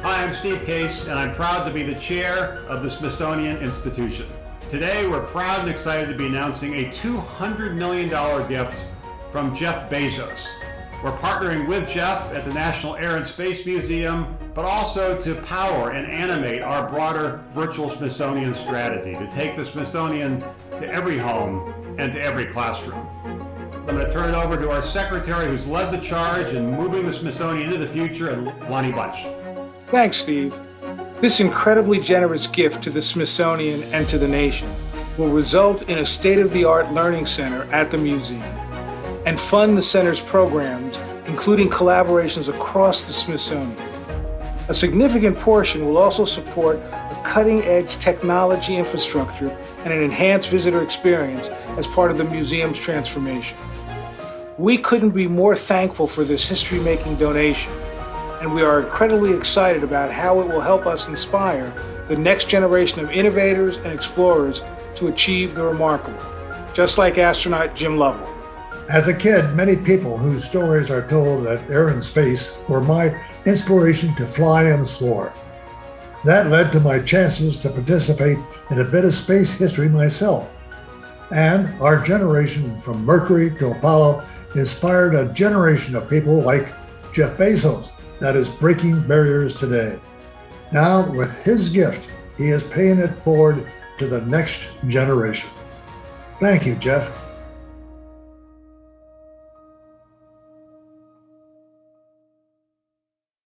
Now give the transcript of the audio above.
Hi, I'm Steve Case, and I'm proud to be the chair of the Smithsonian Institution. Today, we're proud and excited to be announcing a $200 million gift from Jeff Bezos. We're partnering with Jeff at the National Air and Space Museum, but also to power and animate our broader virtual Smithsonian strategy to take the Smithsonian to every home and to every classroom. I'm going to turn it over to our secretary who's led the charge in moving the Smithsonian into the future, and Lonnie Bunch. Thanks, Steve. This incredibly generous gift to the Smithsonian and to the nation will result in a state-of-the-art learning center at the museum and fund the center's programs, including collaborations across the Smithsonian. A significant portion will also support a cutting-edge technology infrastructure and an enhanced visitor experience as part of the museum's transformation. We couldn't be more thankful for this history-making donation, and we are incredibly excited about how it will help us inspire the next generation of innovators and explorers to achieve the remarkable, just like astronaut Jim Lovell. As a kid, many people whose stories are told at Air and Space were my inspiration to fly and soar. That led to my chances to participate in a bit of space history myself. And our generation from Mercury to Apollo inspired a generation of people like Jeff Bezos that is breaking barriers today. Now, with his gift, he is paying it forward to the next generation. Thank you, Jeff.